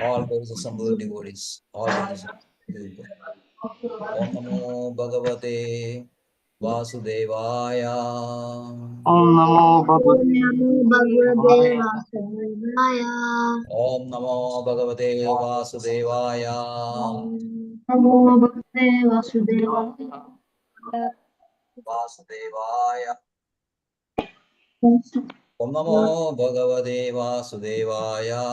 All those assembled devotees, all those people. Om Namo Bhagavate Vasudevaya. Om Namo Bhagavate Bhagavate Vasudevaya. Om Namo Bhagavate Vasudevaya. Namo Bhagavate Vasudevaya. Vasudevaya. Om Namo Bhagavate Vasudevaya.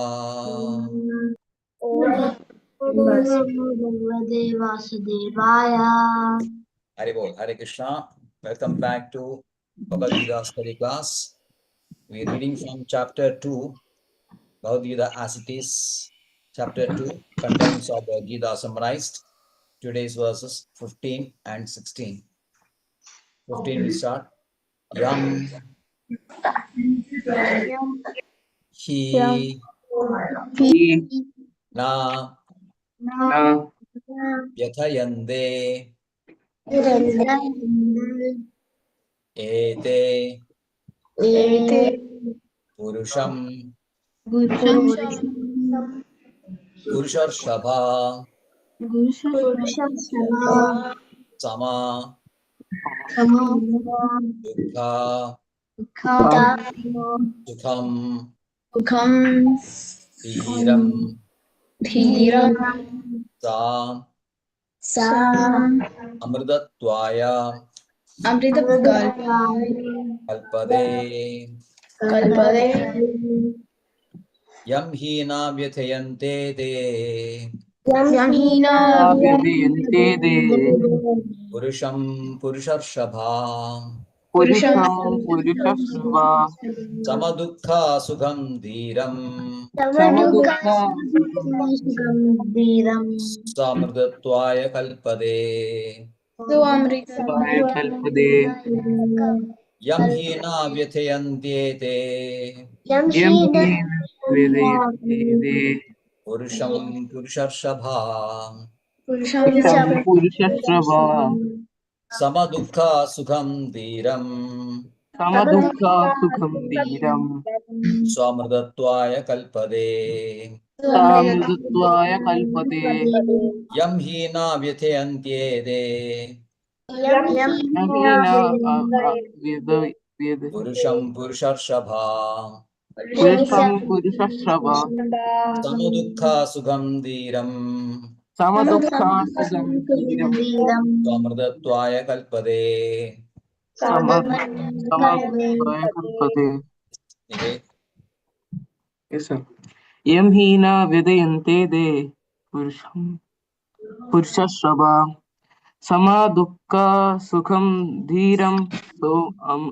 Bhagavate Vasudevaya. Hare Bol, Hare Krishna. Welcome back to Bhagavad Gita study class. We are reading from chapter 2, Bhagavad Gita as it is. Chapter 2, contents of the Gita summarized. Today's verses 15 and 16. 15 we start. Yam Hi Na Yathayande Ete Purusham Purusharshabha Sama Dukkha Sukham Dhiram Sa Amridatvaya Kalpade Yam Hina Vyathayante Te Vyadayante De Purusham Purusharshabha Purusham Purushashrava Samadukha Sukham Dhiram Samadukha Samridatvaya Kalpade Vaya Kalpade Yam Hina Vyathayante Te Yam Hina Vedayante De Purusham Purusharshabha Purusham Purushashrava Samadukha Sukham Dhiram Samadukha Sukham Dhiram Swamridatvaya Kalpade Samridatvaya Kalpate Yam Hina Vyathayante Yam Hina Veda Purusham Purusharshabha Purusham Purushashrava Samadukha Sukham Dhiram Samadukha Sukham Dhiram Swamridatvaya Kalpade. Samadukha Kalpate. Anyway, Yes, sir. Yam hina vedayante de purushashrava sama dukkha sukham dhiram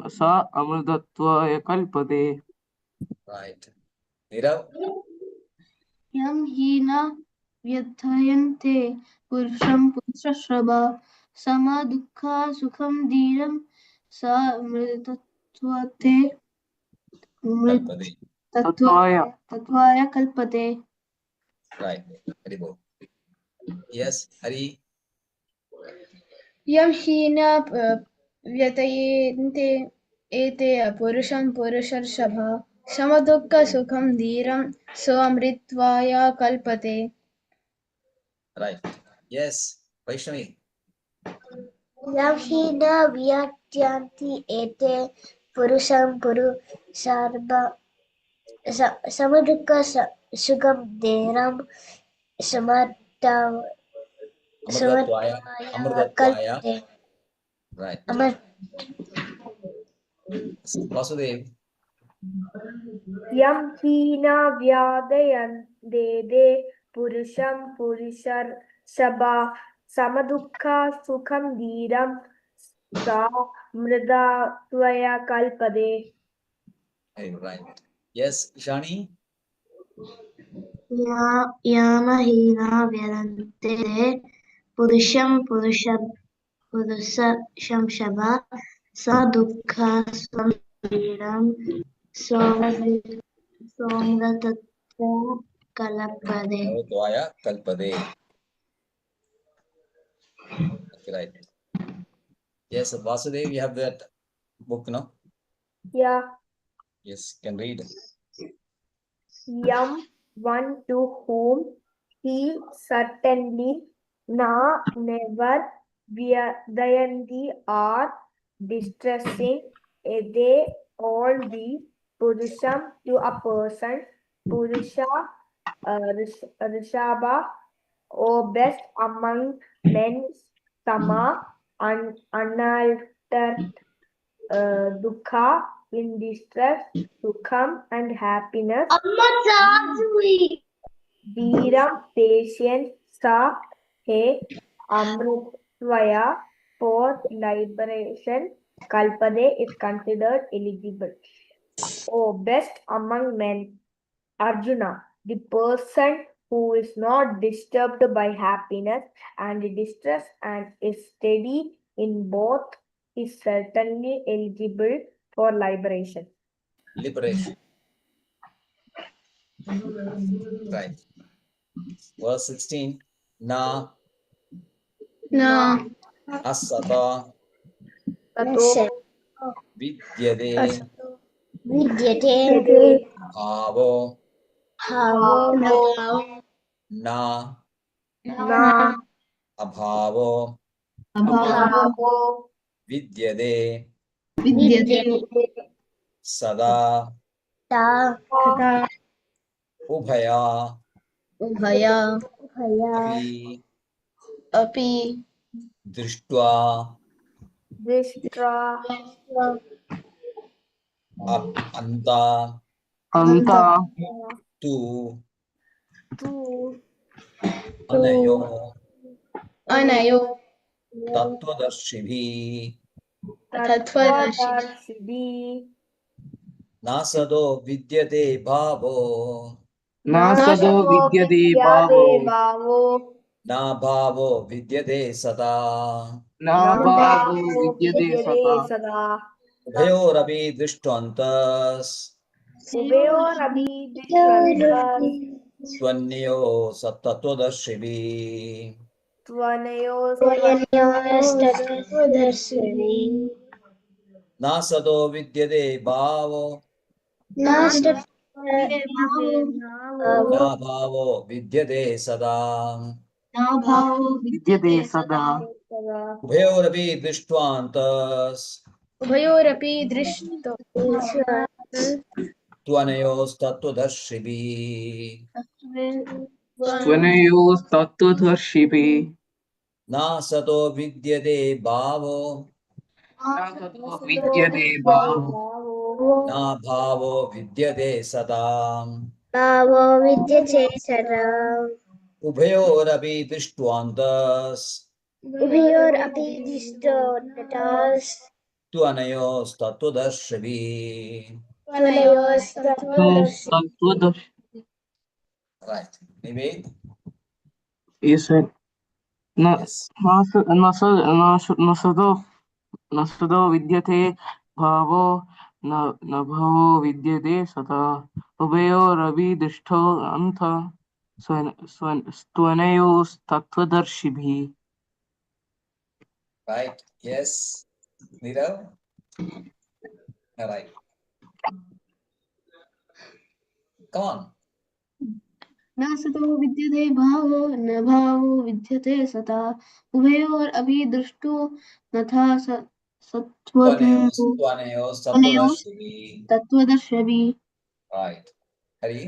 sa amrudatvaya kalpade. right. Nirav, Yam hina vyathayante purusham purushrava sama dukkha sukham dhiram sa mritattvate Kalpade. tatvaya kalpate. Right. Hari Bol. Yes, Hari. Yam hina vyatayente ete purusham purusharshabha samadukka sukham dhiram swamritvaya kalpate. Right. Yes, Vaishnavi. Yam hina vyatyanti ete purusham purusharva samadukka sugam deram samadavaya Amridatvaya. Amridatvaya. kalpate. Right. Vasudev. Yam hina vyadayan dede purusham purushar sabha samadukha sukham dhiram sa mrida tvaya kalpade. Right. Yes, Shani. Yama hina vyadante purusham purusham shava sa dukkha swamritam somratattva kalapade. Amridatvaya Kalpade. Okay, right. Yes, Vasudev, you have that book, no? Yeah. Yes, can read. Yam one to whom he certainly never Vyayanti are distressing they all the Purusham to a person, Purusha Rishabha, O best among men, Sama, unaltered Dukha in distress, Sukham and happiness, Dhiram, patience, Sa, He, Amritvaya, for liberation, Kalpade is considered eligible. O best among men, Arjuna, the person who is not disturbed by happiness and distress and is steady in both is certainly eligible for liberation. Liberation. Right. Verse 16. Na asata Tato vidyade Vidyate bhavo bhavo na na abhavo bhavo vidyade vidyate sada ta ubhaya Ubhaya api api drishtva Dishtra anta Anta tu tu anayo anayo tattvadarshibhi tattvadarshi Tattvadarshibhi nasado vidyate bhavo Nasado Nasado vidyade vidyade bhavo bhavo na bhavo vidyate sata Na na bhavo bhavo vidyade vidyade sata sada ubhayorapi drishtvantas Ubayorabi dishwantas त्वन्यो सत्तत्वदर्शिभिः Tvayanyostattvadarshini नासदो विद्यते भावो vidyate न bhavo भावो विद्यते सदा vidyade sada sada उभयोरपि दृष्ट्वान्तस् Ubhayorapi drishto त्वनयोस्तत्त्वदर्शिभिः Tvanayo tattvadarshibhi नासदो विद्यते भावो Nasado Nasado vidyade vidyate bhavo bhavo न भावो विद्यते सदा bhavo vidyate sada उभयोरपि दृष्ट्वान्तस् ubhayor api dishto natas त्वनयोस्तत्त्वदर्शिभिः tvanayostattvadarshini tattvadarshibhi. Right. Maybe. Yes, sir. Na Yes. nasado vidyate bhavo na bhavo vidyate sata ubhayoravi drishtho anta svanayo tattvadarshibhi. Right. Yes. Nirav? All right. Come on. न सतो विद्यते भावो न भावो विद्यते सता उभयोरपि दृष्टो नथा सत्त्वनयोः Tvanayos Tattvadashtivi. तत्त्वदर्शवी Right. Hari?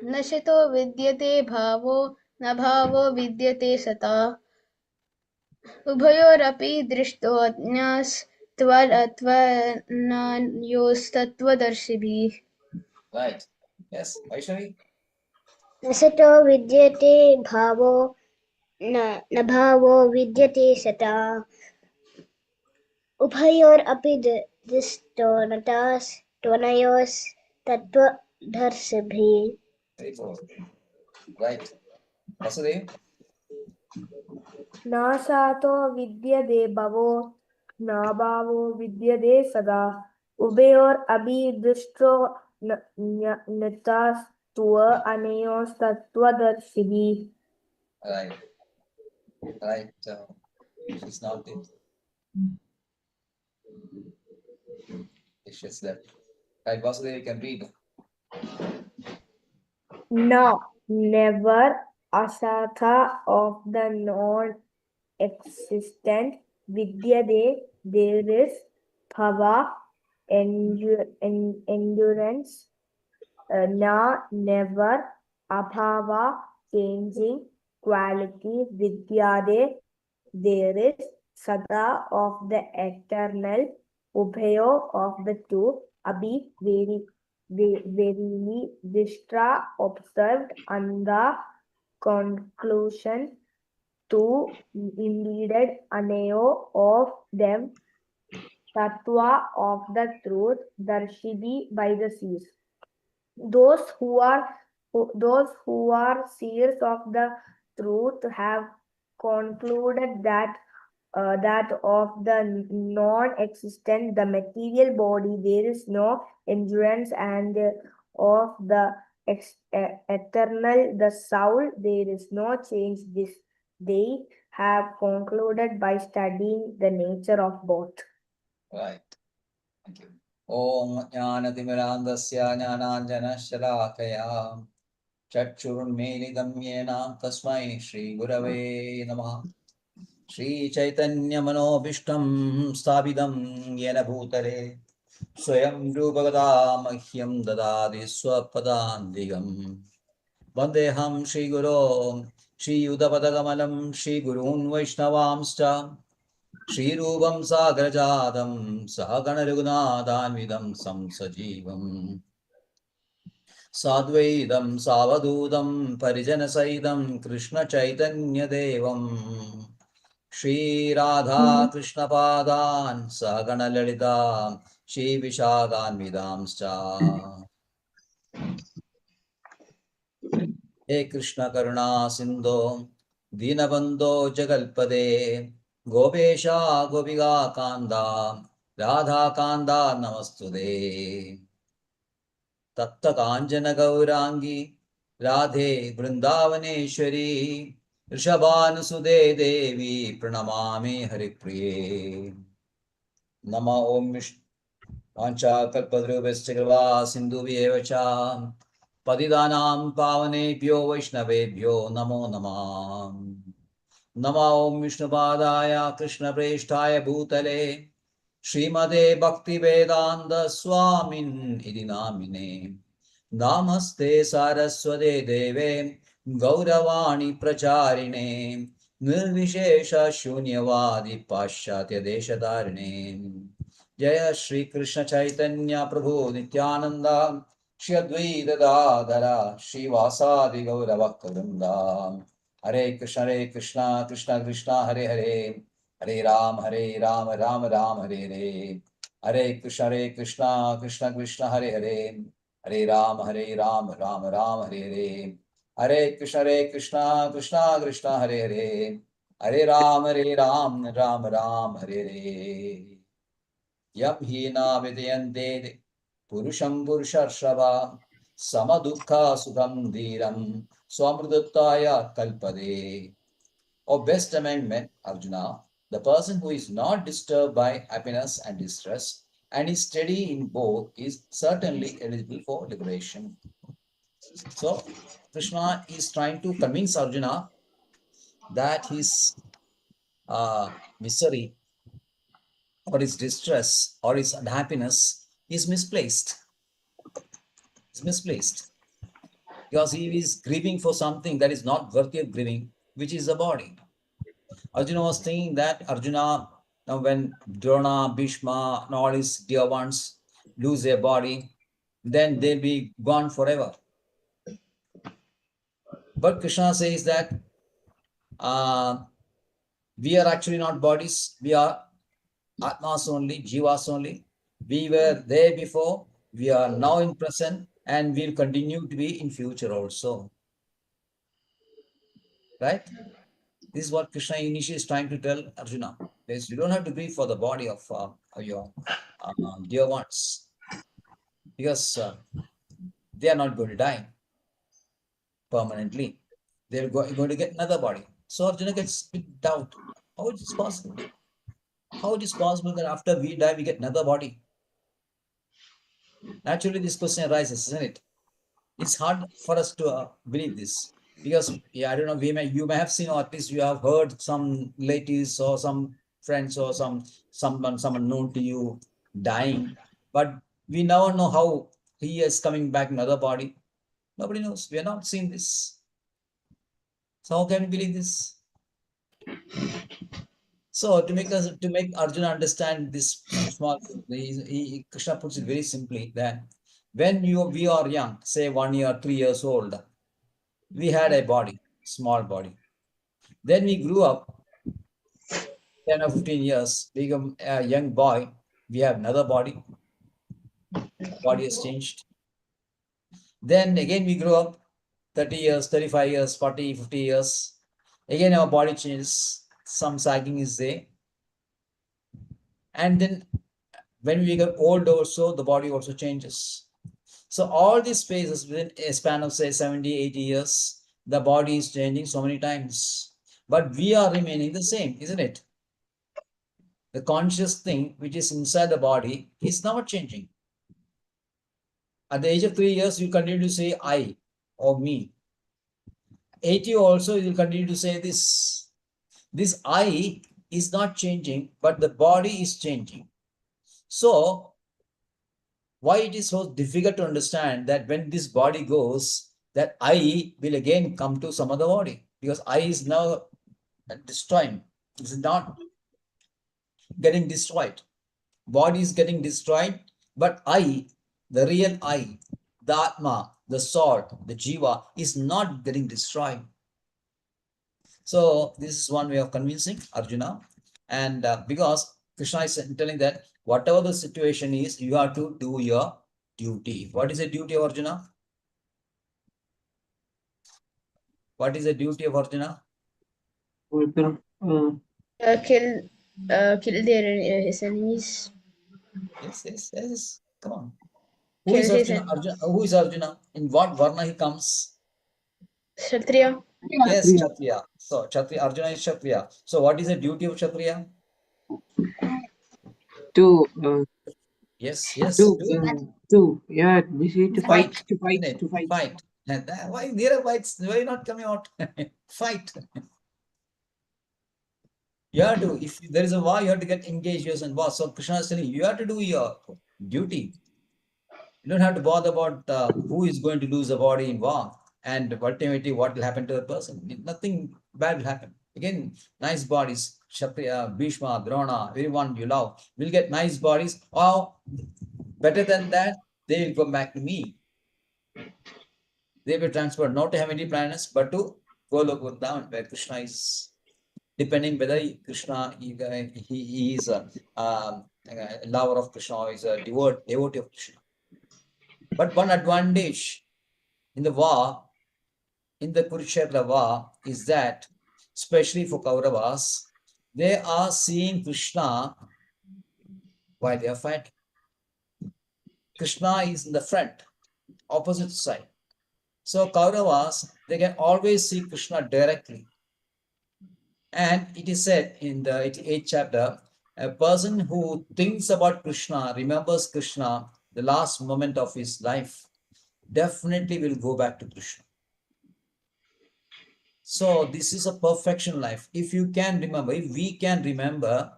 नशतो विद्यते भावो न भावो विद्यते सता उभयोरपि दृष्टोऽन्यस्त्वनयोस्तत्त्वदर्शिभिः Right. Yes. Vaishnavi? nasato vidyate bhavo न भावो विद्यते सता उभयोर अपि दृष्टो नतास् त्वनयोस्तत्त्वदर्शिभिः Very good. Right. Vasudev? नासातो विद्यते भवो न भावो विद्यते सदा उभयोरपि दृष्टो नतास्त्व अनयोस्तत्त्वदर्शिभिः Right. Right. She's not it. She's left. Right. Vasudev, you can read. No, never. Asatha of the non-existent vidyade, there is bhava, endurance, na, never, abhava, changing, quality, vidyade, there is sada of the eternal, ubhayo of the two, abhi, verily, dishtra, observed, anda, conclusion, two, indeed, aneo of them, tattva of the truth, darshibi by the seas. Those who are seers of the truth have concluded that that of the non-existent, the material body, there is no endurance, and of the eternal, the soul, there is no change. This they have concluded by studying the nature of both. Right. Thank you. Om Jnanatimirandasya Jnananjanashalakaya Chakshurunmilitam Yena Tasmai Shri Gurave Namaha. Shri Chaitanya Manobishtam Sthavidam Yena Bhutale Swayam Rupagada Mahyam Dadadi Swapadandigam Vandeham Shri Guru Shri Udapadagamalam Shri Gurun Vaishnavamscha Shri Rupam Sagrajadam Sahagana Raghunadanvidam Samsajivam Sadvaidam Savadudam Parijanasaidam Krishna Chaitanya Devam Shri Radha Krishna Padan Sahagana Lalita Shri Vishaganvidamscha He Krishna Karuna Sindho Dinabandho Jagalpade Gopesha Gopiga Kanda Radha Kanda Namastude Tatta Kanjana Gaurangi Radhe Vrindavaneshwari Rishabhanusude Devi Pranamami Haripriye Nama Om Vancha Kalpadrubhascha Kripa Sindhubhyev cha Patidanam Pavanebhyo Vaishnavebhyo Namo Namah Nama Om Vishnupadaya Krishna Preshtaya Bhutale Srimade Bhakti Vedanta Swamin Idi Namine Namaste Saraswate Deve Gauravani Pracharine Nirvishesha Shunyavadi Paschatya Deshadarine Jaya Shri Krishna Chaitanya Prabhu Nityananda Shri Advaita Dadara Shri Vasadi Gaura Bhakta Hare Krishna Krishna Krishna Hare Hare Hare Ram Ram Ram Hare Hare Hare Krishna Krishna Krishna Hare Hare Hare Ram Ram Hare Hare Hare Krishna Krishna Krishna Hare Hare Hare Ram Ram Hare Hare Yam hina vidayante purusham purusharshava samadukha sukham dhiram swamrudattaya kalpade. O best among men, Arjuna, the person who is not disturbed by happiness and distress and is steady in both is certainly eligible for liberation. So, Krishna is trying to convince Arjuna that his misery or his distress or his unhappiness is misplaced. It's misplaced because he is grieving for something that is not worthy of grieving, which is the body. Arjuna was thinking that Arjuna, now when Drona, Bhishma, and all his dear ones lose their body, then they'll be gone forever. But Krishna says that we are actually not bodies, we are Atmas only, Jivas only. We were there before, we are now in present, and will continue to be in future also. Right? This is what Krishna initially is trying to tell Arjuna. Because you don't have to grieve for the body of your dear ones, because they are not going to die permanently. They're going to get another body. So Arjuna gets a bit doubt. How it is possible? How it is possible that after we die, we get another body? Naturally, this question arises, isn't it? It's hard for us to believe this because I don't know. You may have seen, or at least you have heard some relatives or some friends or someone known to you dying, but we never know how he is coming back in another body. Nobody knows. We are not seeing this. So how can we believe this? So to make Arjuna understand this small thing, Krishna puts it very simply that when we are young, say 1 year, 3 years old, we had a body, small body. Then we grew up 10 or 15 years, become a young boy, we have another body, body has changed. Then again we grow up 30 years, 35 years, 40, 50 years. Again our body changes, some sagging is there. And then when we get old also, the body also changes. So all these phases within a span of say 70, 80 years, the body is changing so many times. But we are remaining the same, isn't it? The conscious thing which is inside the body is not changing. At the age of 3 years, you continue to say I or me. 80 also, you will continue to say this. This I is not changing, but the body is changing. So, why it is so difficult to understand that when this body goes, that I will again come to some other body, because I is now destroying. It's not getting destroyed. Body is getting destroyed, but I, the real I, the Atma, the soul, the Jiva is not getting destroyed. So this is one way of convincing Arjuna. And because Krishna is telling that whatever the situation is, you have to do your duty. What is the duty of Arjuna? What is the duty of Arjuna? Kill their his enemies. Yes. Come on. Who Kill is his Arjuna? Who is Arjuna? In what varna he comes? Kshatriya. Yes, Kshatriya. So Kshatriya, Arjuna is Kshatriya. So what is the duty of Kshatriya? To Yes, yeah, basically to fight, fight, to fight, isn't it? to fight. Fight. And why there are fights? Why are you not coming out? Fight. You have to, if there is a war, you have to get engaged in war. So Krishna is telling you, you have to do your duty. You don't have to bother about who is going to lose the body in war and ultimately what will happen to the person. Nothing bad will happen. Again, nice bodies, Kshatriya, Bhishma, Drona, everyone you love will get nice bodies. Or better than that, they will come back to me. They will transfer not to heavenly planets, but to Golok Vrindavan, where Krishna is. Depending whether Krishna he is a lover of Krishna or is a devotee of Krishna. But one advantage in the war, in the Kurukshetra war, is that, especially for Kauravas, they are seeing Krishna while they are fighting. Krishna is in the front, opposite side. So Kauravas, they can always see Krishna directly. And it is said in the 8th chapter, a person who thinks about Krishna, remembers Krishna, the last moment of his life, definitely will go back to Krishna. So this is a perfection life. If you can remember, if we can remember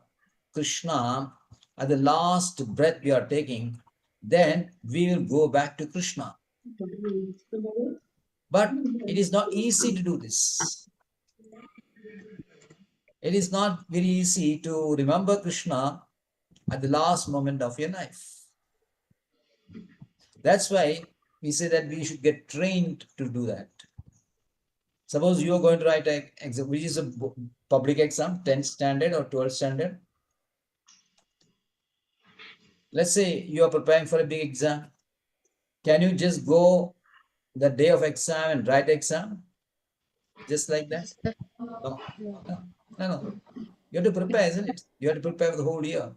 Krishna at the last breath we are taking, then we will go back to Krishna. But it is not easy to do this. It is not very easy to remember Krishna at the last moment of your life. That's why we say that we should get trained to do that. Suppose you are going to write an exam, which is a public exam, 10th standard or 12th standard. Let's say you are preparing for a big exam. Can you just go the day of exam and write exam? Just like that? No. You have to prepare, isn't it? You have to prepare for the whole year.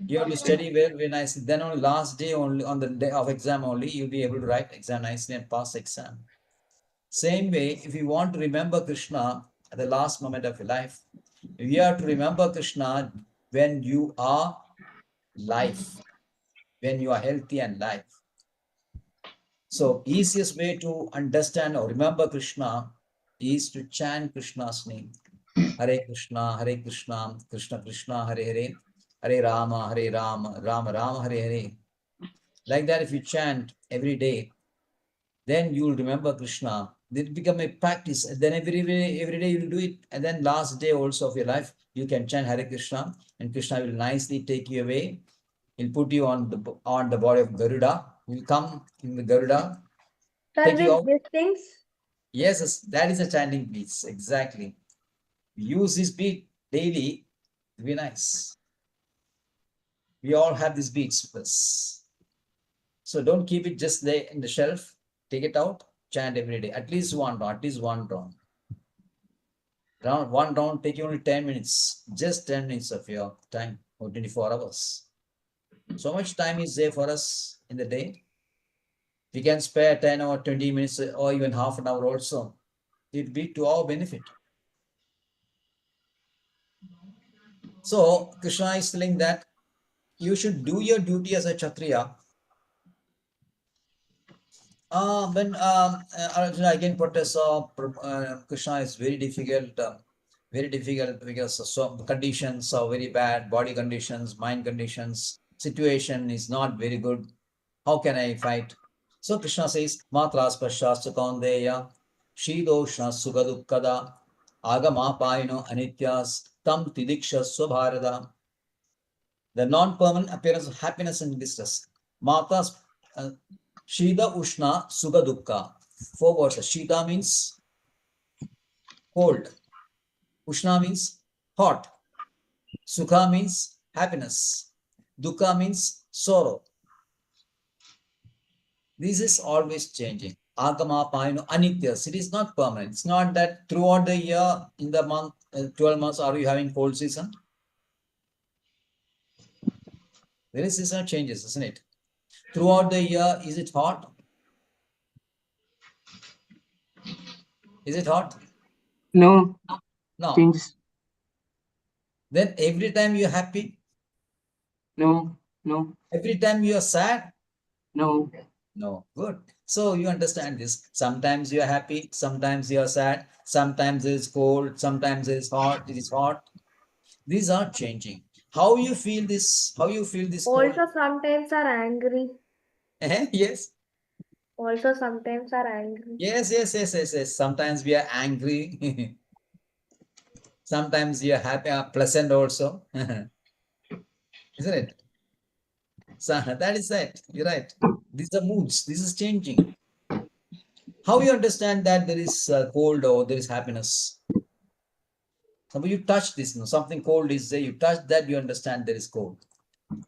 You have to study very nicely. Then on last day, only on the day of exam only, you'll be able to write exam nicely and pass exam. Same way, if you want to remember Krishna at the last moment of your life, you have to remember Krishna when you are life, when you are healthy and life. So easiest way to understand or remember Krishna is to chant Krishna's name. Hare Krishna, Krishna Krishna, Hare Hare, Hare Rama, Rama Rama, Hare Hare. Like that, if you chant every day, then you will remember Krishna. It become a practice. Then every day you will do it. And then last day also of your life, you can chant Hare Krishna, and Krishna will nicely take you away. He'll put you on the body of Garuda. He'll come in the Garuda, take you out. These things. Yes, that is a chanting beats. Exactly. Use this beat daily. It'll be nice. We all have these beats with us. So don't keep it just there in the shelf. Take it out, chant every day. At least one round, one round take you only 10 minutes. Just 10 minutes of your time or 24 hours. So much time is there for us in the day. We can spare 10 or 20 minutes or even half an hour also. It'd be to our benefit. So Krishna is telling that you should do your duty as a Kshatriya. When Arjuna again protests, Krishna is very difficult because so conditions are very bad, body conditions, mind conditions, situation is not very good. How can I fight? So Krishna says, Matras Pashascha Kaundeya, Shidoshna Sugadukkada, Agama Paino Anityas, Tam Tidiksha Swabharada. The non-permanent appearance of happiness and distress. Matas Shida Ushna Sukha Dukkha. 4 words. Shida means cold. Ushna means hot. Sukha means happiness. Dukkha means sorrow. This is always changing. Agama Paino Anityas. It is not permanent. It's not that throughout the year, in the month, 12 months, are you having cold season? There is seasonal changes, isn't it? Throughout the year, is it hot? Is it hot? No. No. Changes. Then every time you're happy? No. No. Every time you're sad? No. No. Good. So you understand this. Sometimes you're happy, sometimes you're sad, sometimes it's cold, sometimes it's hot, it is hot. These are changing. How you feel this? How you feel this cold? Also sometimes are angry. Yes. Also sometimes are angry. Yes. Sometimes we are angry. Sometimes you're happy, pleasant also. Isn't it? So that is it. You're right. These are moods. This is changing. How you understand that there is cold or there is happiness? Suppose you touch this, something cold is there, you touch that, you understand there is cold.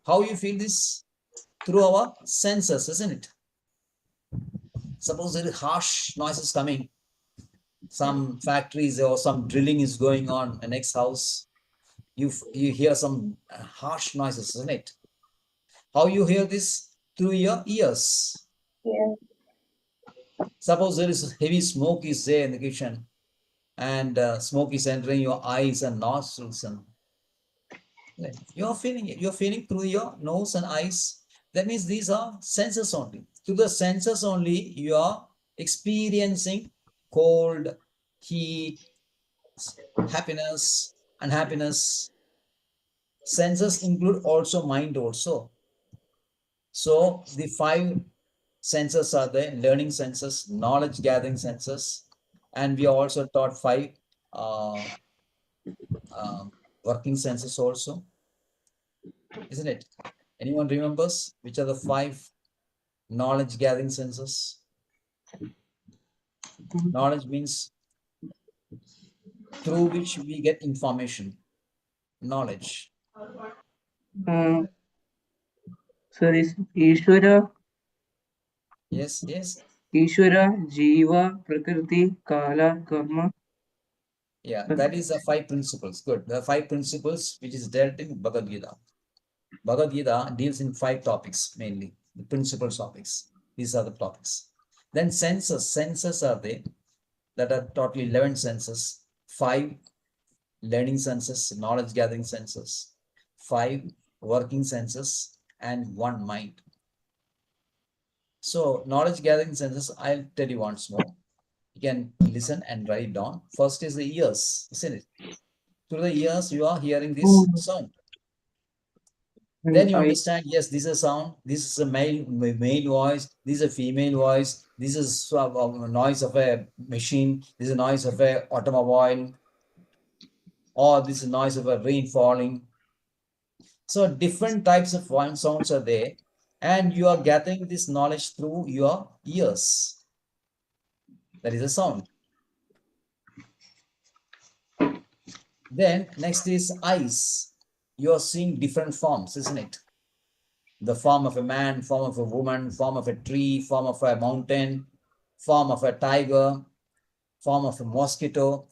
How you feel this? Through our senses, isn't it? Suppose there is harsh noises coming, some factories or some drilling is going on, the next house, you hear some harsh noises, isn't it? How you hear this? Through your ears. Yeah. Suppose there is heavy smoke is there in the kitchen, and smoke is entering your eyes and nostrils, and you're feeling it. You're feeling through your nose and eyes. That means these are senses only. Through the senses only, you are experiencing cold, heat, happiness, unhappiness. Senses include also mind also. So the 5 senses are there: learning senses, knowledge gathering senses, and we are also taught 5 uh, working senses also, isn't it? Anyone remembers which are the 5 knowledge gathering senses? Knowledge means through which we get information. Knowledge. Sorry. Ishvara, Yes. Jiva, Prakriti, Kala, Karma. Yeah, that is the 5 principles. Good. The 5 principles which is dealt in Bhagavad Gita. Bhagavad Gita deals in 5 topics mainly, the principal topics. These are the topics. Then senses. Senses are there. That are totally 11 senses. 5 learning senses, knowledge gathering senses, 5 working senses, and 1 mind. So knowledge gathering senses, I'll tell you once more. You can listen and write it down. First is the ears, isn't it? Through the ears, you are hearing this sound. Then you understand, yes, this is a sound, this is a male voice, this is a female voice, this is a noise of a machine, this is a noise of a automobile, or this is a noise of a rain falling. So different types of sounds are there, and you are gathering this knowledge through your ears. That is a sound. Then next is eyes. You are seeing different forms, isn't it? The form of a man, form of a woman, form of a tree, form of a mountain, form of a tiger, form of a mosquito.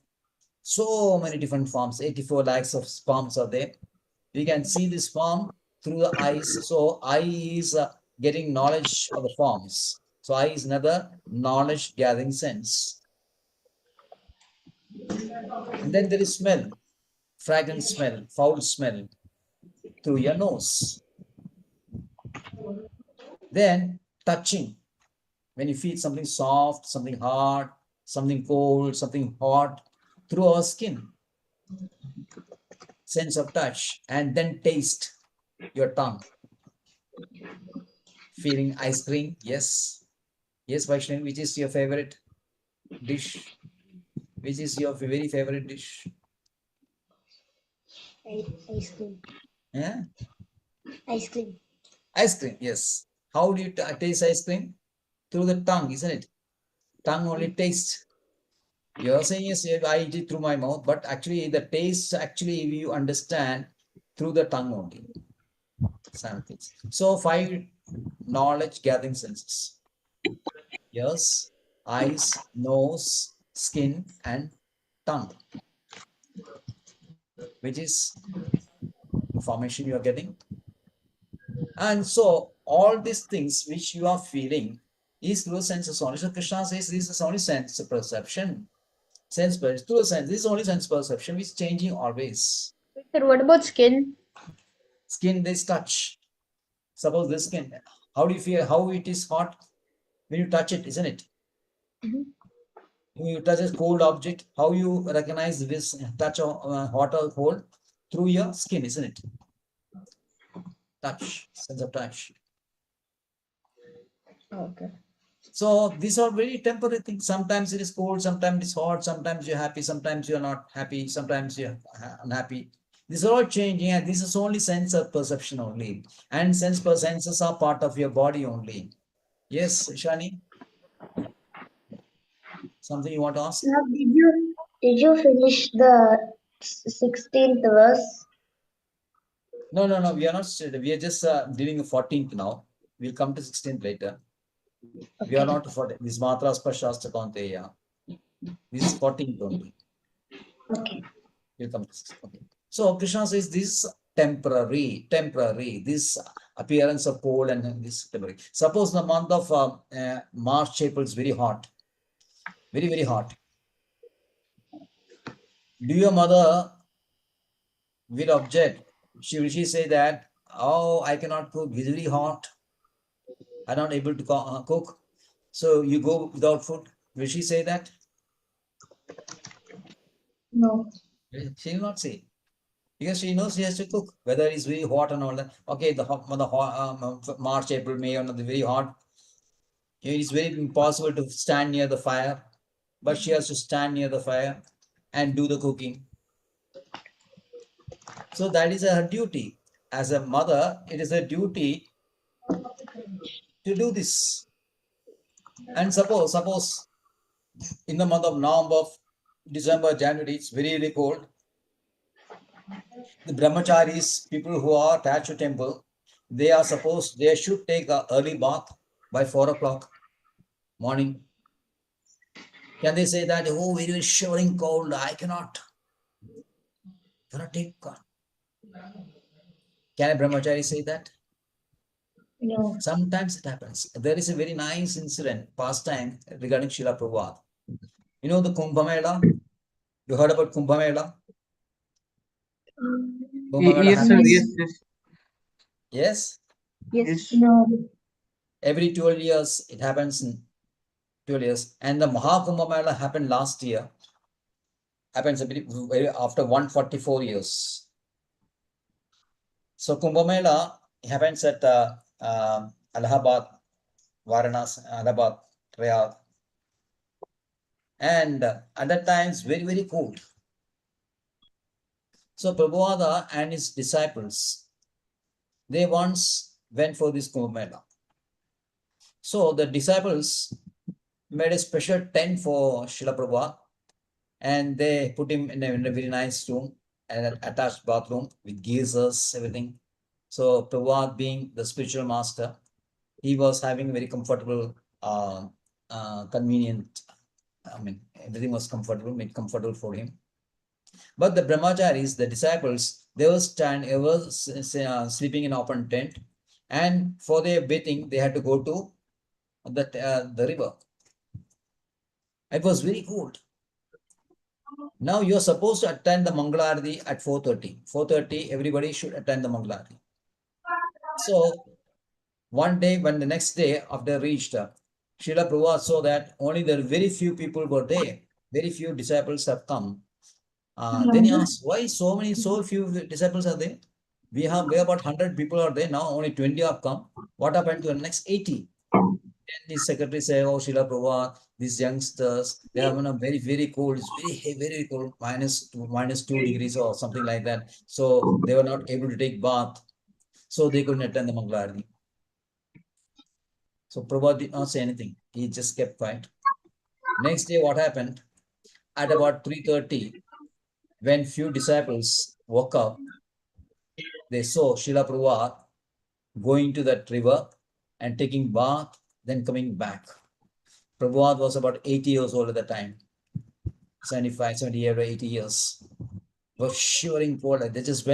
So many different forms, 84 lakhs of forms are there. We can see this form through the eyes. So eye is getting knowledge of the forms. So eye is another knowledge gathering sense. And then there is smell, fragrant smell, foul smell through your nose. Then touching, when you feel something soft, something hard, something cold, something hot through our skin. Sense of touch. And then taste, your tongue. Feeling ice cream, yes. Yes, Vaishnavi, which is your favorite dish? Which is your very favorite dish? Ice cream. Yeah? Ice cream. Ice cream, yes. How do you taste ice cream? Through the tongue, isn't it? Tongue only tastes. You're saying, yes, I eat it through my mouth, but actually the taste, actually you understand through the tongue only. Some things. So 5 knowledge gathering senses. Ears, eyes, nose, skin, and tongue, which is information you are getting. And so all these things which you are feeling is through senses only. So Krishna says this is only sense perception. Sense perception, through sense, this is only sense perception, which is changing always. Sir, what about skin? Skin, this touch. Suppose this skin, how do you feel? How it is hot when you touch it, isn't it? When you touch a cold object, how you recognize this touch of hot or cold? Through your skin, isn't it? Touch, sense of touch. Okay. So these are very temporary things. Sometimes it is cold, sometimes it's hot, sometimes you're happy, sometimes you're not happy, sometimes you're unhappy. These are all changing, and this is only sense of perception only. And senses are part of your body only. Yes, Shani? Something you want to ask? Now, did you finish the 16th verse? No, no, no. We are not. We are just doing the 14th now. We'll come to 16th later. We are not for this Matra Spashastra Kanteya. This is 14th only. Okay. We'll come to 16th. Okay. So Krishna says this temporary. This appearance of cold and this temporary. Suppose the month of March, April is very hot, very very hot. Do your mother will object? Will she say that, oh, I cannot cook, it's very hot, I'm not able to cook, so you go without food? Will she say that? No. She will not say, because she knows she has to cook, whether it's very hot and all that. Okay, the March, April, May, or the very hot, it is very impossible to stand near the fire, but she has to stand near the fire and do the cooking. So that is her duty. As a mother, it is a duty to do this. And suppose in the month of November, December, January, it's very, very cold. The brahmacharis, people who are attached to temple, they should take an early bath by 4 o'clock morning. Can they say that, oh, very, very shivering cold, I cannot take? Can a brahmachari say that? No. Sometimes it happens. There is a very nice incident, pastime regarding Srila Prabhupada. You know the Kumbh Mela? You heard about Kumbh Mela? Kumbh Mela Yes, sir. happens. Yes, yes. Yes? Yes. Yes. No. Every 12 years, it happens in 12 years. And the Mahakumbha Mela happened last year. Happens after 144 years. So Kumbh Mela happens at Allahabad, Varanasi, Allahabad, Riyadh. And at that time, it's very, very cold. So Prabhupada and his disciples, they once went for this Kumbh Mela. So the disciples made a special tent for Srila Prabhupada, and they put him in a very nice room, and an attached bathroom with geysers, everything. So Prabhupada, being the spiritual master, he was having very comfortable, convenient. I mean, everything was comfortable, made comfortable for him. But the brahmacharis, the disciples, they were sleeping in open tent, and for their bathing, they had to go to the river. It was very cold. Now you're supposed to attend the Mangalarti at 4:30. 4:30, everybody should attend the Mangalarti. So one day, when the next day after reached, Srila Prabhupada saw that only the very few people were there. Very few disciples have come. Then he asked, why so few disciples are there? We have about 100 people are there. Now only 20 have come. What happened to the next 80? And the secretary said, oh, Srila Prabhupada, these youngsters, they are very, very cold. It's very cold, -2 degrees or something like that. So they were not able to take bath. So they couldn't attend the Mangalarti. So Prabhupada did not say anything. He just kept quiet. Next day, what happened? At about 3:30, when few disciples woke up, they saw Srila Prabhupada going to that river and taking bath, then coming back. Prabhupada was about 80 years old at the time. 75, 78 or 80 years. Was shivering cold. They just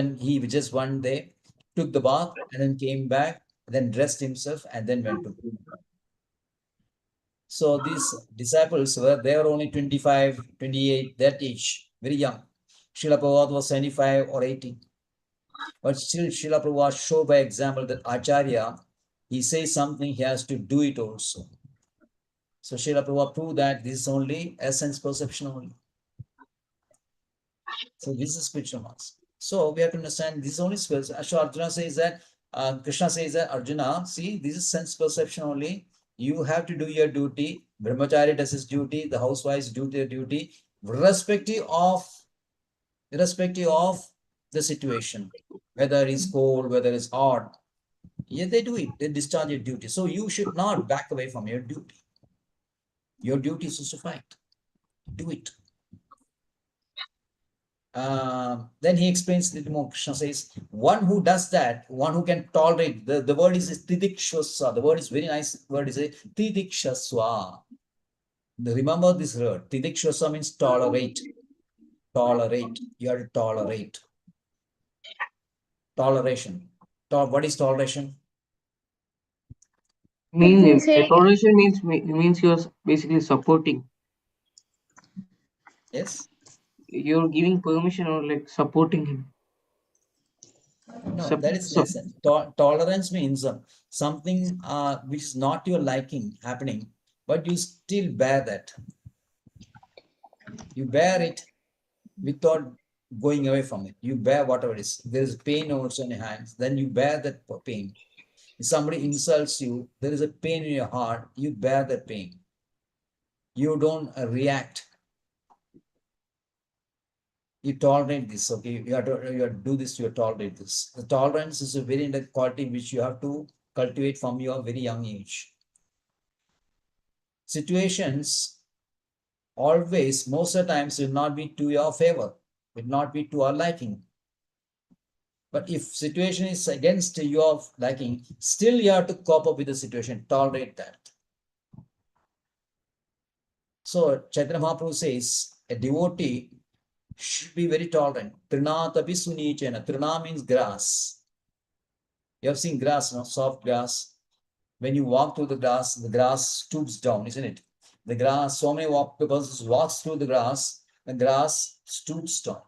one day took the bath and then came back, then dressed himself and then went to. So these disciples they were only 25, 28, that age, very young. Srila Prabhupada was 75 or 80. But still Srila Prabhupada showed by example that Acharya, he says something, he has to do it also. So Srila Prabhupada proved that this is only a sense perception only. So this is spiritual mass. So we have to understand this is only spiritual. So Arjuna says that, Krishna says that, Arjuna, see, this is sense perception only. You have to do your duty. Brahmachari does his duty. The housewives do their duty, irrespective of the situation, whether it's cold, whether it's hot. Yeah, they do it. They discharge your duty. So you should not back away from your duty. Your duty is to fight. Do it. Then he explains a little more. Krishna says, one who does that, one who can tolerate, the word is tidikshaswa. The word is very nice. Word is a tidikshaswa. Remember this word. Tidikshaswa means tolerate. Tolerate. You have to tolerate. Toleration. What is toleration? Toleration means you're basically supporting. Yes. You're giving permission or like supporting him. No, that is less. Tolerance means something which is not your liking happening, but you still bear that. You bear it without going away from it. You bear whatever it is. There is pain also in your hands, then you bear that pain. If somebody insults you, there is a pain in your heart, you bear that pain. You don't react. You tolerate this, okay? You have to do this, you tolerate this. The tolerance is a very important quality which you have to cultivate from your very young age. Situations always, most of the times, will not be to your favor, will not be to our liking. But if situation is against your liking, still you have to cope up with the situation, tolerate that. So Chaitanya Mahaprabhu says, a devotee should be very tolerant. Trinatapi sunichena. Trina means grass. You have seen grass, no? Soft grass. When you walk through the grass stoops down, isn't it? The grass, so many people walks through the grass stoops down.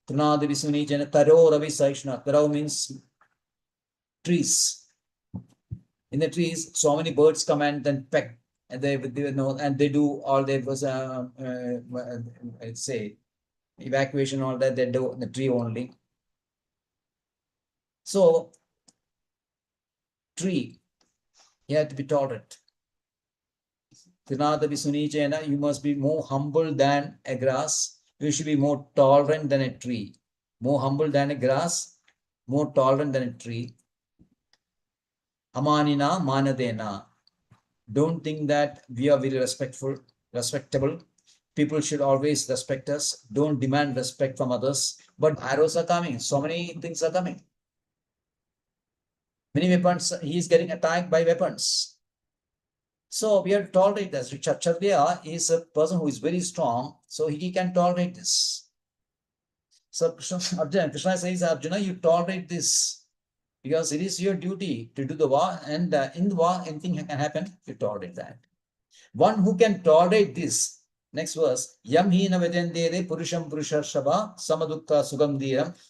Trinatapi sunichena. Taro ravi saishna. Taro means trees. In the trees, so many birds come and then peck, and they know, and they do all their I'd say evacuation, all that they do in the tree only. So tree, you have to be tolerant. You must be more humble than a grass. You should be more tolerant than a tree. More humble than a grass, more tolerant than a tree. Amanina manadena. Don't think that we are very respectable. People should always respect us. Don't demand respect from others. But arrows are coming. So many things are coming. Many weapons, he is getting attacked by weapons. So we have to tolerate this. Kshatriya is a person who is very strong, so he can tolerate this. So Krishna says, Arjuna, you tolerate this because it is your duty to do the war, and in the war, anything can happen, you tolerate that. One who can tolerate this, next verse, Yam hina vedendere purusham purushashava samadukka sugam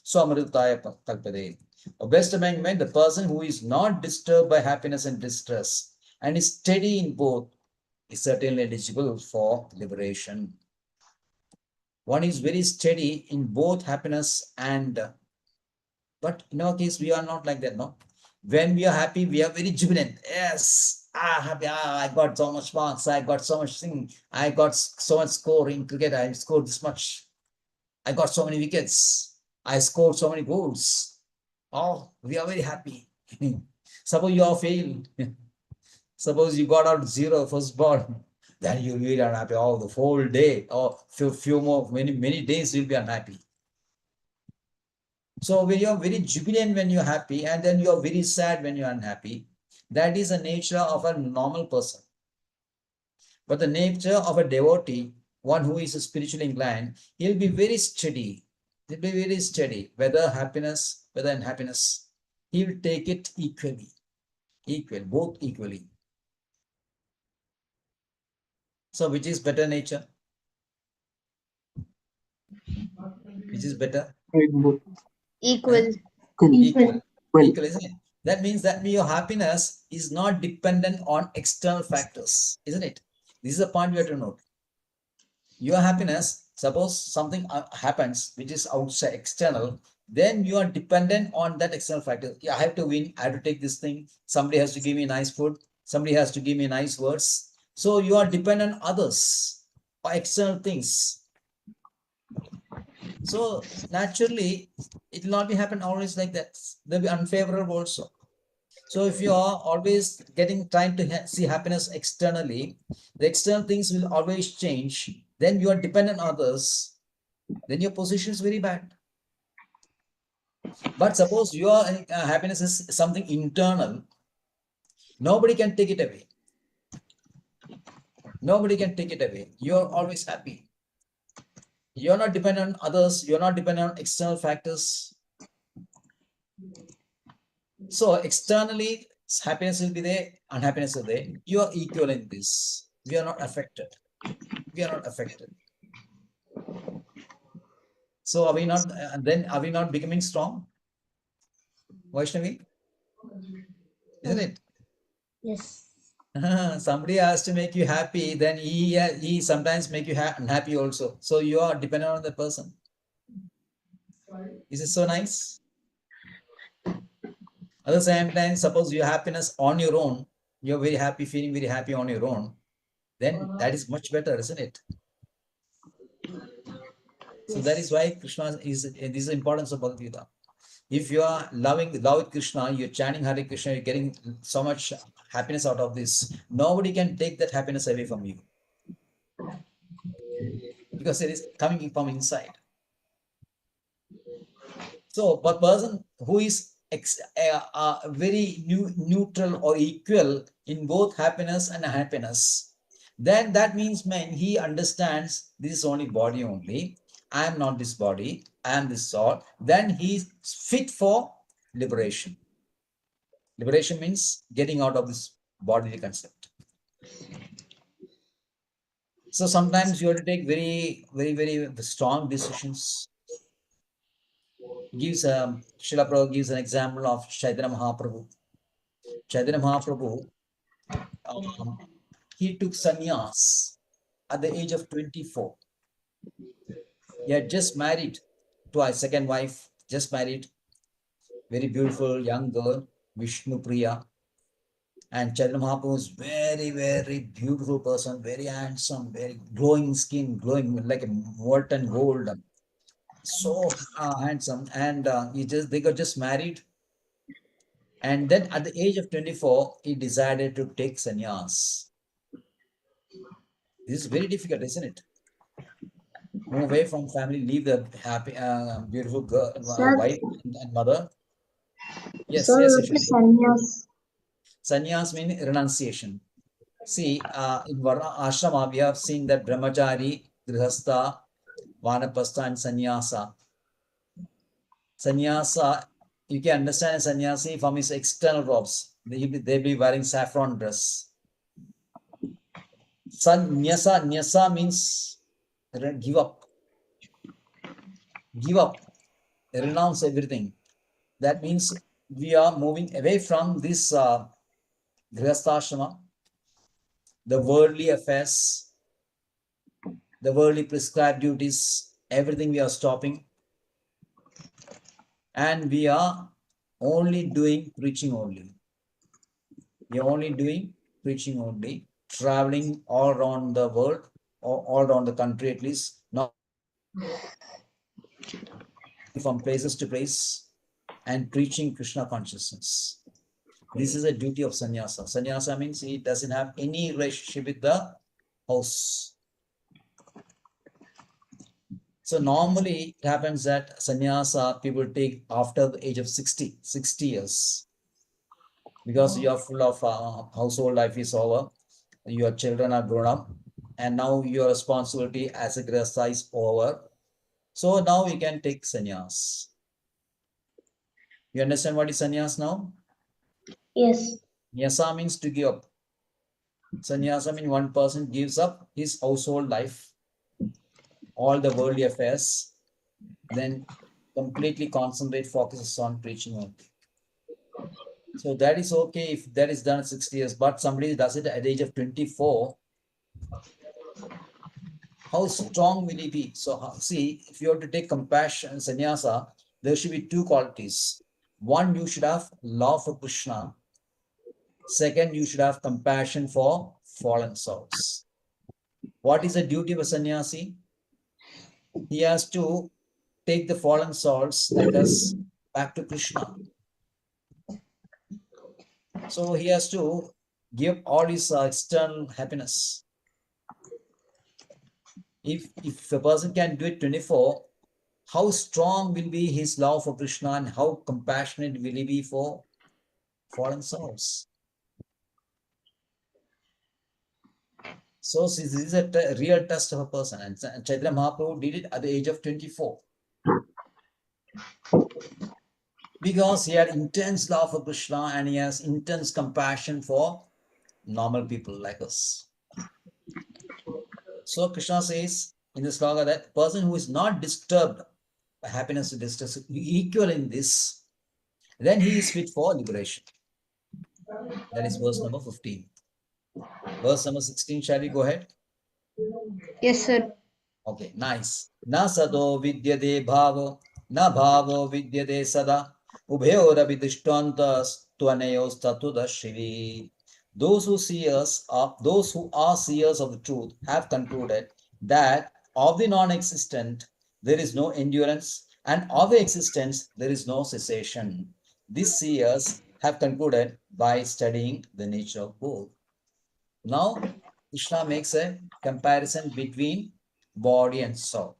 swamrutaya kalpade. A best among men, the person who is not disturbed by happiness and distress and is steady in both is certainly eligible for liberation. One is very steady in both happiness and, but in our case, we are not like that, no? When we are happy, we are very jubilant. Yes, happy. I got so much marks. I got so much thing. I got so much score in cricket. I scored this much. I got so many wickets. I scored so many goals. Oh, we are very happy. Suppose you are failed. Suppose you got out 0 first ball, then you'll be unhappy. Oh, the whole day or few more, many days you'll be unhappy. So when you're very jubilant when you're happy, and then you're very sad when you're unhappy, that is the nature of a normal person. But the nature of a devotee, one who is spiritually inclined, he'll be very steady. He'll be very steady, whether happiness, whether unhappiness. He will take it equally, both equally. So which is better nature? Which is better? Equal. Equal, isn't it? That means that your happiness is not dependent on external factors, isn't it? This is a point we have to note. Your happiness, suppose something happens which is outside, external, then you are dependent on that external factor. Yeah, I have to win, I have to take this thing, somebody has to give me nice food, somebody has to give me nice words. So you are dependent on others or external things. So naturally, it will not be happen always like that. They'll be unfavorable also. So if you are always trying to see happiness externally, the external things will always change. Then you are dependent on others. Then your position is very bad. But suppose your happiness is something internal, nobody can take it away. Nobody can take it away. You are always happy. You're not dependent on others. You're not dependent on external factors. So externally, happiness will be there, unhappiness is there. You are equal in this. We are not affected. We are not affected. So are we not? Then are we not becoming strong, Vaishnavi? Isn't it? Yes. Somebody has to make you happy. Then he sometimes make you unhappy also. So you are dependent on the person. Is it so nice? At the same time, suppose your happiness on your own, you're very happy, feeling very happy on your own, then that is much better, isn't it? So that is why Krishna is, this is the importance of Bhagavad Gita. If you are love Krishna, you're chanting Hare Krishna, you're getting so much happiness out of this. Nobody can take that happiness away from you because it is coming from inside. So, but person who is very neutral or equal in both happiness and unhappiness, then that means, man, he understands this is only body only. I am not this body, I am this soul. Then he is fit for liberation. Liberation means getting out of this bodily concept. So sometimes you have to take very, very, very strong decisions. Srila Prabhupada gives an example of Chaitanya Mahaprabhu. Chaitanya Mahaprabhu, he took sannyas at the age of 24. He had just married to his second wife, just married, very beautiful young girl, Vishnu Priya. And Chaitanya Mahaprabhu is very, very beautiful person, very handsome, very glowing skin, glowing like a molten gold. So handsome. And they got just married. And then at the age of 24, he decided to take sannyas. This is very difficult, isn't it? Move away from family, leave the happy, beautiful girl, Sir, wife and mother. Yes, sir, yes, what is Ashwini. sannyas? Sannyas means renunciation. See, in Varna Ashrama, we have seen that Brahmachari, Grihastha, Vanapastha, and Sannyasa. Sannyasa, you can understand a sannyasi from his external robes. They be wearing saffron dress. Nyasa means give up, renounce everything. That means we are moving away from this Grihastha, the worldly affairs, the worldly prescribed duties, everything we are stopping. And we are only doing preaching only. We are only doing preaching only, traveling all around the world, or all around the country at least, not from places to place, and preaching Krishna consciousness. This is a duty of sannyasa. Sannyasa means he doesn't have any relationship with the house. So normally it happens that sannyasa people take after the age of 60 years. Because you are full of household life is over, your children are grown up, and now your responsibility as a grihastha is over. So now you can take sannyas. You understand what is sannyas now? Yes. Nyasa means to give up. Sannyasa means one person gives up his household life, all the worldly affairs, then completely concentrate, focuses on preaching only. So that is okay if that is done at 60 years, but somebody does it at the age of 24, how strong will he be? So see, if you have to take compassion, sannyasa, there should be two qualities. One, you should have love for Krishna. Second, you should have compassion for fallen souls. What is the duty of a sannyasi? He has to take the fallen souls like us back to Krishna. So he has to give all his external happiness. If a person can do it 24, how strong will be his love for Krishna and how compassionate will he be for fallen souls? So this is a real test of a person, and Chaitanya Mahaprabhu did it at the age of 24. Because he had intense love for Krishna and he has intense compassion for normal people like us. So Krishna says in the sloka that person who is not disturbed by happiness and distress, equal in this, then he is fit for liberation. That is verse number 15. Verse number 16, shall we go ahead? Yes, sir. Okay, nice. Na sado vidyade bhavo, na bhavo vidyade sada, ubhayora vidishtantas tvanayos tatudashivi. Those who see us, those who are seers of the truth, have concluded that of the non-existent there is no endurance, and of the existence there is no cessation. These seers have concluded by studying the nature of both. Now, Krishna makes a comparison between body and soul.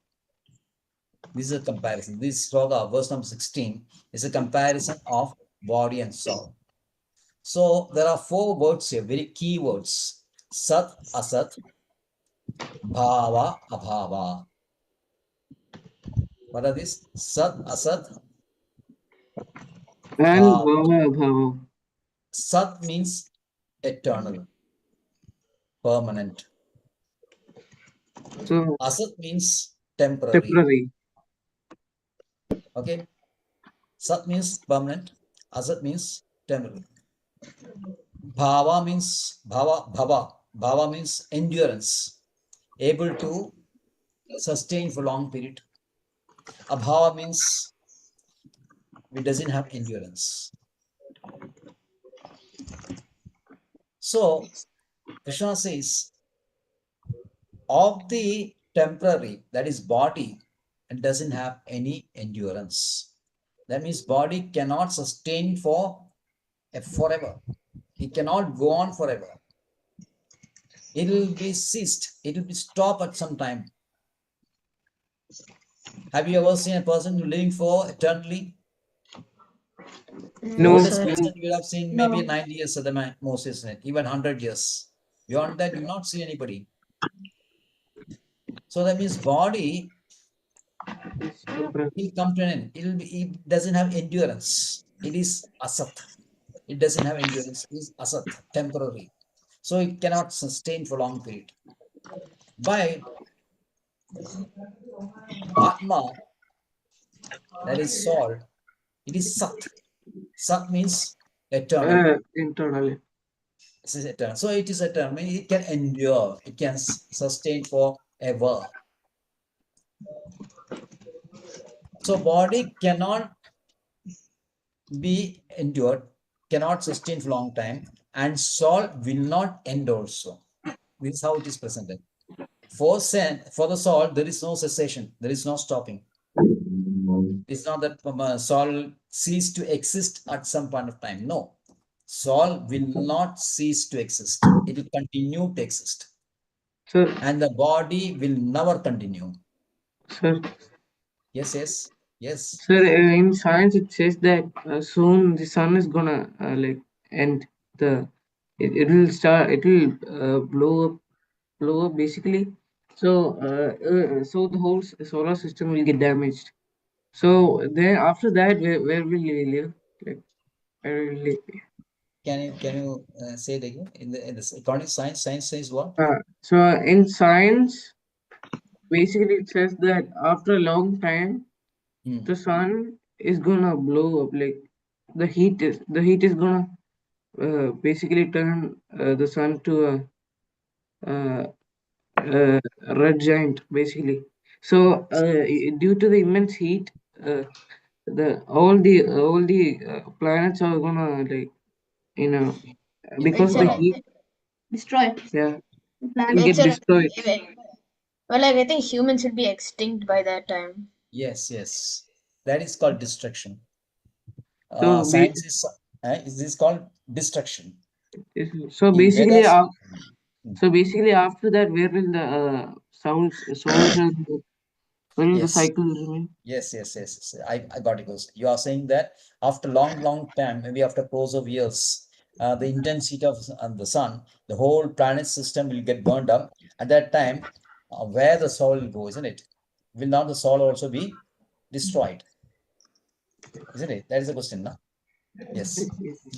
This is a comparison. This sloka, verse number 16, is a comparison of body and soul. So there are four words here, very key words. Sat, Asat, Bhava, Abhava. What are these? Sat, Asat, And Bhava. Bhava Bhava. Sat means eternal, permanent. So Asat means temporary. temporary. Okay. Sat means permanent. Asat means temporary. Bhava means bhava means endurance, able to sustain for long period. Abhava means it doesn't have endurance. So Krishna says, of the temporary, that is body, and doesn't have any endurance. That means body cannot sustain for forever. It cannot go on forever. It will be ceased. It will be stopped at some time. Have you ever seen a person living for eternally? The No, oldest sir. person you have seen maybe 90 years at the most, isn't it? Even 100 years. Beyond that, you will not see anybody. So that means body it's temporary. will come to an end. It doesn't have endurance. It is asat. It doesn't have endurance. It is asat, temporary. So it cannot sustain for long period. By Atma, that is soul, it is sat. Sat means eternal. Internally. This is eternal. So it is eternal. It can endure. It can sustain forever. So body cannot be endured, cannot sustain for long time, and soul will not end also. This is how it is presented. For the soul, there is no cessation, there is no stopping. It's not that soul cease to exist at some point of time. No, soul will not cease to exist. It will continue to exist. Sir, And the body will never continue. sir, Yes. sir, in science it says that soon the sun is gonna like end the it will start it will blow up basically. So the whole solar system will get damaged. So then after that, where will we live? Like where will we live? Can you say it again? In the according to science says what? So in science, basically it says that after a long time, the sun is gonna blow up. Like the heat is gonna basically turn the sun to a red giant, basically. So due to the immense heat, the all the planets are gonna like you know because of the Burn Actually, out. heat, destroy. yeah, will Planets get are. destroyed. Well, like, I think humans will be extinct by that time. Yes. That is called destruction. So be Science is this called destruction. so In basically Vedas, so basically after that, where will the solar cells go? Where will the yes. cycle remain? Yes. I got it. You are saying that after long time, maybe after crores of years, the intensity of the sun, the whole planet system will get burned up. At that time, where the soul will go, isn't it? Will not the soul also be destroyed? Isn't it? That is the question, no? Yes.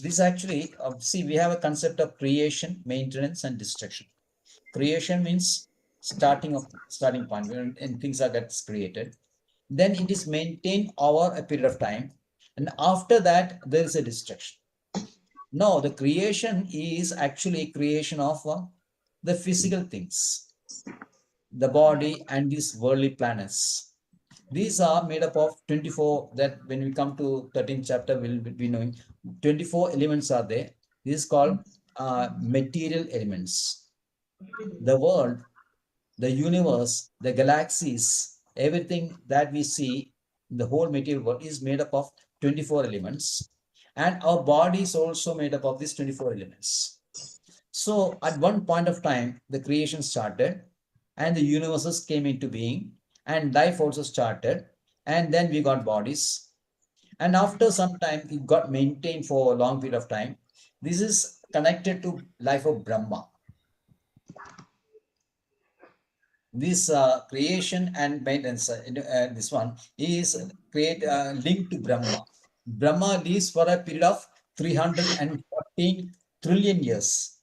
This actually, see, we have a concept of creation, maintenance, and destruction. Creation means starting point when things are gets created. Then it is maintained over a period of time, and after that there is a destruction. No, the creation is actually creation of the physical things, the body and these worldly planets. These are made up of 24, that when we come to 13th chapter, we'll be knowing 24 elements are there. This is called material elements. The world, the universe, the galaxies, everything that we see, the whole material world is made up of 24 elements. And our body is also made up of these 24 elements. So at one point of time, the creation started and the universes came into being and life also started. And then we got bodies. And after some time, it got maintained for a long period of time. This is connected to life of Brahma. This creation and maintenance, this one is linked to Brahma. Brahma lives for a period of 314 trillion years.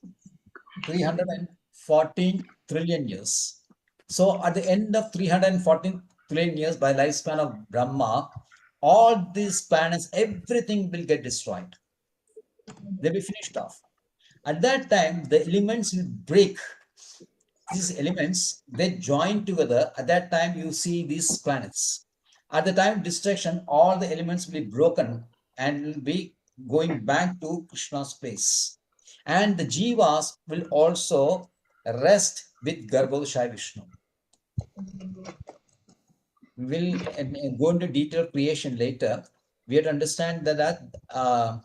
314 trillion years. So at the end of 314 trillion years, by lifespan of Brahma, all these planets, everything will get destroyed. They'll be finished off. At that time, the elements will break. These elements, they join together. At that time, you see these planets. At the time of destruction, all the elements will be broken and will be going back to Krishna's place. And the jivas will also rest with Garbhodakaya Vishnu. We will go into detailed creation later. We have to understand there are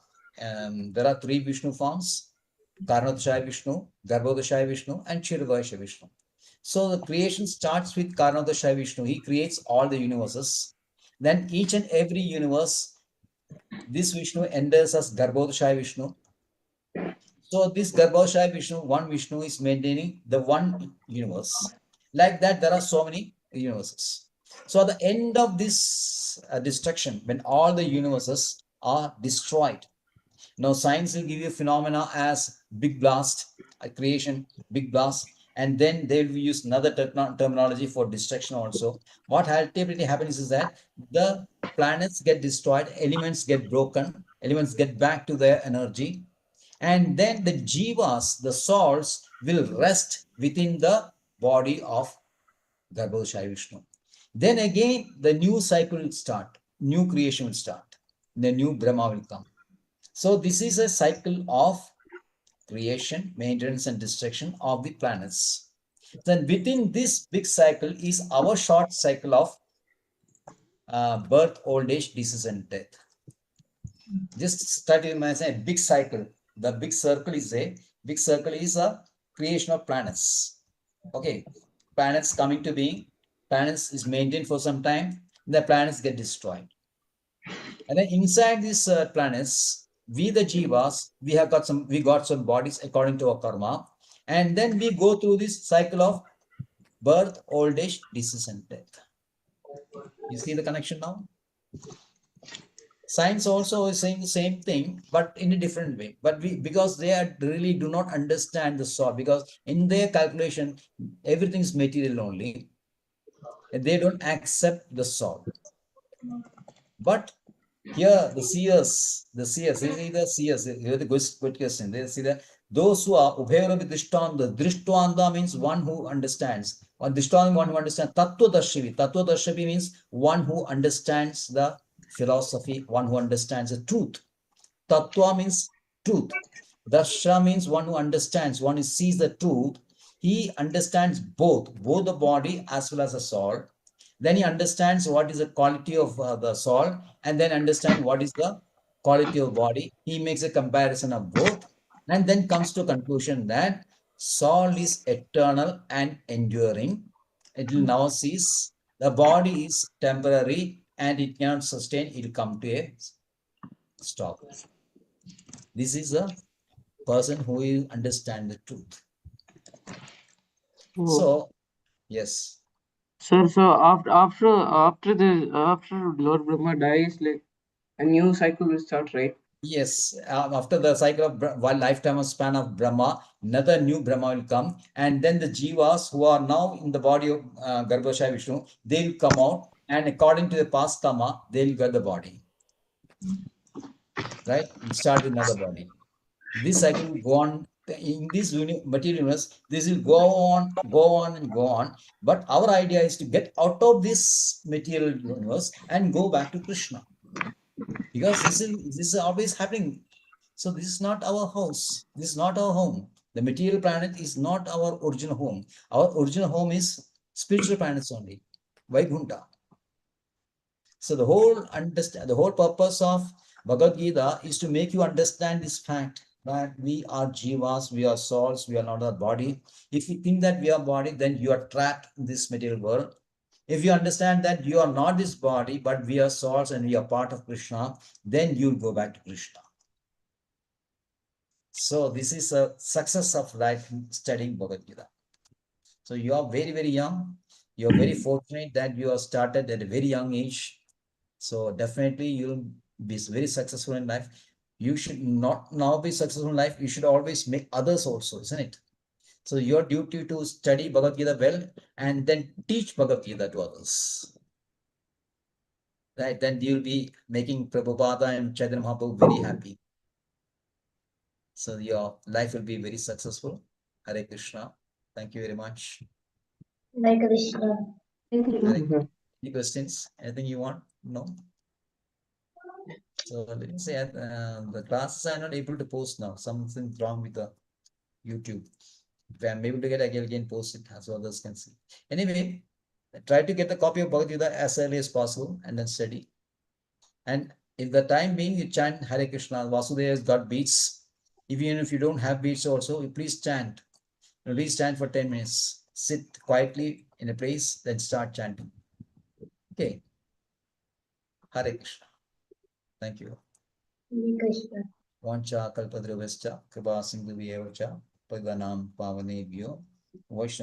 three Vishnu forms: Karanodakaya Vishnu, Garbhodakaya Vishnu, and Kshirodakaya Vishnu. So the creation starts with Karanodakaya Vishnu. He creates all the universes. Then each and every universe, this Vishnu enters as Garbhodakaya Vishnu. So this Garbhodakaya Vishnu, one Vishnu is maintaining the one universe. Like that, there are so many universes. So at the end of this destruction, when all the universes are destroyed, now science will give you phenomena as big blast, creation, big blast, and then they will use another terminology for destruction also. What ultimately happens is that the planets get destroyed, elements get broken, elements get back to their energy, and then the jivas, the souls, will rest within the body of Garbhodakaya Vishnu. Then again, the new cycle will start, new creation will start, the new Brahma will come. So this is a cycle of creation, maintenance, and destruction of the planets. Then within this big cycle is our short cycle of birth, old age, disease, and death. Just study a big cycle. The big circle is a creation of planets. Okay, planets coming to being, planets is maintained for some time, the planets get destroyed. And then inside these planets, we the jivas, we got some bodies according to our karma, and then we go through this cycle of birth, old age, disease, and death. You see the connection now? Science also is saying the same thing, but in a different way. But because they really do not understand the soul, because in their calculation, everything is material only, and they don't accept the soul. But here, the seers, they see the seers, here the good question. They see that those who are Ubhayarabi Drishtanda, Drishtanda means one who understands, or Drishtanda, one who understands. Tattva means one who understands the philosophy, one who understands the truth. Tattva means truth. Darsha means one who understands, one who sees the truth. He understands both the body as well as the soul. Then he understands what is the quality of the soul, and then understand what is the quality of body. He makes a comparison of both, and then comes to conclusion that soul is eternal and enduring. It will now cease. The body is temporary and it cannot sustain. It will come to a stop. This is a person who will understand the truth. Oh. So, yes. So after Lord Brahma dies, like a new cycle will start, right? Yes, after the cycle of one lifetime of span of Brahma, another new Brahma will come, and then the jivas who are now in the body of Garbhodakaya Vishnu, they will come out, and according to the past karma, they will get the body. Right? It start with another body. This cycle will go on in this material universe. This will go on, and go on. But our idea is to get out of this material universe and go back to Krishna, because this is always happening. So this is not our house. This is not our home. The material planet is not our original home. Our original home is spiritual planets only, Vaikuntha. So the whole purpose of Bhagavad Gita is to make you understand this fact that we are jivas, we are souls, we are not a body. If you think that we are body, then you are trapped in this material world. If you understand that you are not this body, but we are souls and we are part of Krishna, then you'll go back to Krishna. So this is a success of life studying Bhagavad Gita. So you are very, very young. You are very fortunate that you have started at a very young age. So definitely you'll be very successful in life. You should not now be successful in life. You should always make others also, isn't it? So your duty to study Bhagavad Gita well and then teach Bhagavad Gita to others. Right? Then you'll be making Prabhupada and Chaitanya Mahaprabhu very happy. So your life will be very successful. Hare Krishna. Thank you very much. Hare Krishna. Any questions? Anything you want? No? So let me say the classes are not able to post now. Something wrong with the YouTube. If I'm able to get, I can again post it so others can see. Anyway, try to get the copy of Bhagavad Gita as early as possible and then study. And if the time being you chant Hare Krishna, Vasudeva has got beats. Even if you don't have beats also, you please chant. Please stand for 10 minutes. Sit quietly in a place, then start chanting. Okay. Hare Krishna. Thank you. Hare Krishna. Vancha kalpadruvascha kripa sindhu vyevacha padanam pavanebhyo Vaishnavi